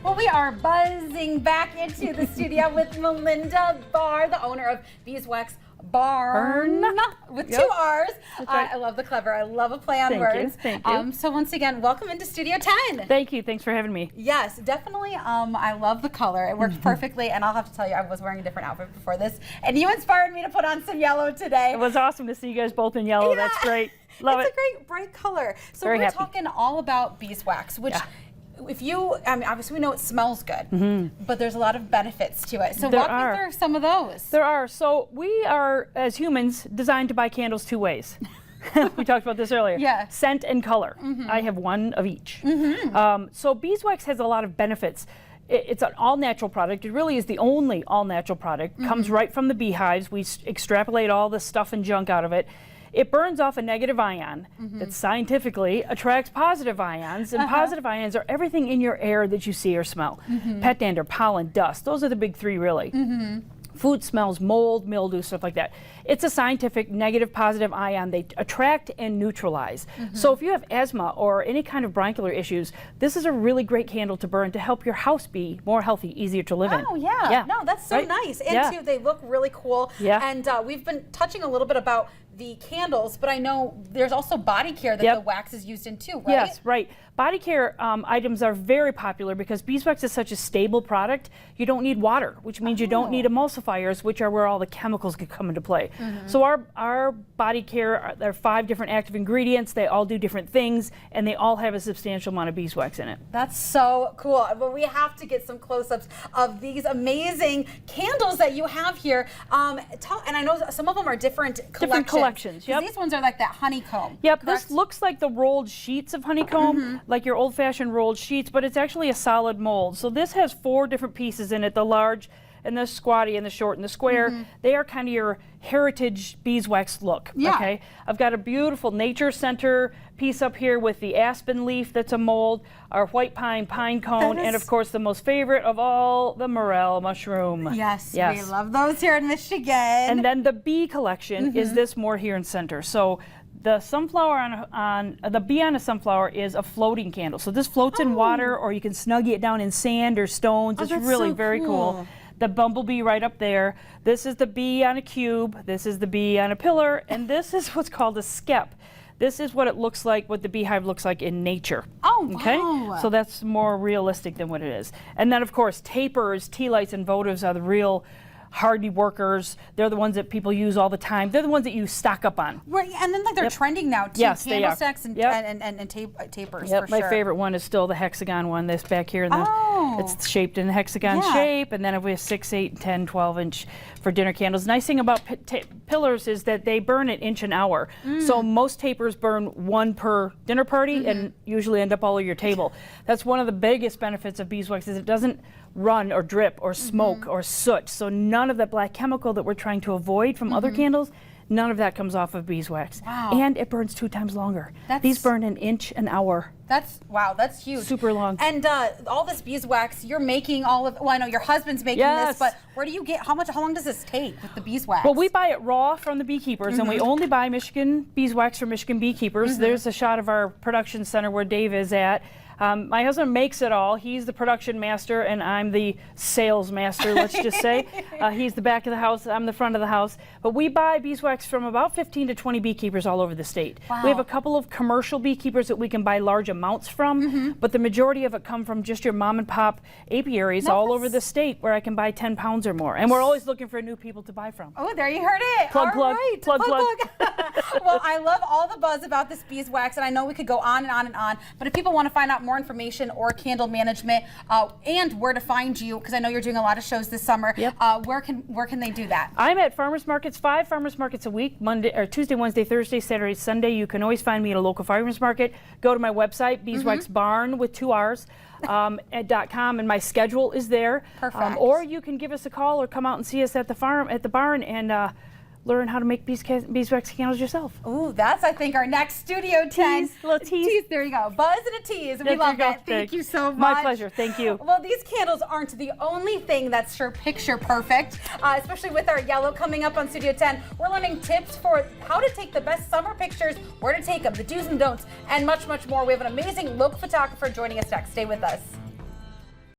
Well, we are buzzing back into the studio with Malinda Barr, the owner of Beeswax Barn with two R's. Right. I love the clever. I love a play on words. Thank you. So once again, welcome into Studio 10. Thank you. Thanks for having me. Yes, definitely. I love the color. It works perfectly. And I'll have to tell you, I was wearing a different outfit before this, and you inspired me to put on some yellow today. It was awesome to see you guys both in yellow. Yeah. That's great. Love it. It's a great bright color. So Very we're happy. talking all about beeswax, which. Yeah. If you, I mean, obviously we know it smells good, but there's a lot of benefits to it. So walk me through some of those. There are. So we are, as humans, designed to buy candles two ways. We talked about this earlier. Yeah. Scent and color. I have one of each. So beeswax has a lot of benefits. It's an all-natural product. It really is the only all-natural product. Comes right from the beehives. We extrapolate all the stuff and junk out of it. It burns off a negative ion that scientifically attracts positive ions, and positive ions are everything in your air that you see or smell. Pet dander, pollen, dust, those are the big three really. Food smells, mold, mildew, stuff like that. It's a scientific negative positive ion. They attract and neutralize. So if you have asthma or any kind of bronchial issues, this is a really great candle to burn to help your house be more healthy, easier to live in. Oh yeah. No, that's so nice. And too, they look really cool. And we've been touching a little bit about the candles, but I know there's also body care that the wax is used in too, right? Yes, right. Body care items are very popular because beeswax is such a stable product. You don't need water, which means you don't need emulsifiers, which are where all the chemicals could come into play. So our body care, there are 5 different active ingredients. They all do different things, and they all have a substantial amount of beeswax in it. That's so cool. Well, we have to get some close-ups of these amazing candles that you have here. And I know some of them are different collections. These ones are like that honeycomb. Yep, correct? This looks like the rolled sheets of honeycomb, like your old-fashioned rolled sheets, but it's actually a solid mold. So this has 4 different pieces in it, the large and the squatty and the short and the square. They are kind of your heritage beeswax look. Okay, I've got a beautiful nature center piece up here with the aspen leaf that's a mold, our white pine pine cone, and of course the most favorite of all, the morel mushroom. Yes, we love those here in Michigan. And then the bee collection is this more here in center. So the sunflower the bee on a sunflower is a floating candle. So this floats in water, or you can snuggie it down in sand or stones. It's really very cool. The bumblebee right up there. This is the bee on a cube. This is the bee on a pillar. And this is what's called a skep. This is what it looks like, what the beehive looks like in nature. Okay? So that's more realistic than what it is. And then, of course, tapers, tea lights, and votives are the real hardy workers. They're the ones that people use all the time. They're the ones that you stock up on. Right, and then like they're trending now too. Yes, candlesticks and tapers. Yep, my favorite one is still the hexagon one. This back here, it's shaped in a hexagon shape, and then we have 6, 8, 10, 12-inch for dinner candles. Nice thing about pillars is that they burn an inch an hour. So most tapers burn 1 per dinner party and usually end up all over your table. That's one of the biggest benefits of beeswax, is it doesn't run or drip or smoke or soot. So none of that black chemical that we're trying to avoid from other candles, none of that comes off of beeswax. And it burns 2 times longer. These burn an inch an hour. That's huge. Super long. And all this beeswax, you're making all of, well, I know your husband's making this, but where do you get, how long does this take with the beeswax? Well, we buy it raw from the beekeepers, and we only buy Michigan beeswax from Michigan beekeepers. There's a shot of our production center where Dave is at. My husband makes it all. He's the production master, and I'm the sales master, let's just say. He's the back of the house, I'm the front of the house. But we buy beeswax from about 15 to 20 beekeepers all over the state. We have a couple of commercial beekeepers that we can buy large amounts from, but the majority of it come from just your mom and pop apiaries all over the state where I can buy 10 pounds or more. And we're always looking for new people to buy from. Oh, there you heard it. Plug. Well, I love all the buzz about this beeswax, and I know we could go on and on and on, but if people want to find out more information or candle management and where to find you, because I know you're doing a lot of shows this summer, where can they do that? I'm at farmers markets, 5 farmers markets a week, Tuesday, Wednesday, Thursday, Saturday, Sunday. You can always find me at a local farmers market. Go to my website, Beeswax Barn with 2 R's. .com, and my schedule is there. Perfect. Or you can give us a call or come out and see us at the barn and learn how to make beeswax candles yourself. Ooh, that's, I think, our next Studio 10. Little tease. There you go. Buzz and a tease. We love that. Thank you so much. My pleasure. Thank you. Well, these candles aren't the only thing that's picture perfect, especially with our yellow coming up on Studio 10. We're learning tips for how to take the best summer pictures, where to take them, the do's and don'ts, and much, much more. We have an amazing local photographer joining us next. Stay with us.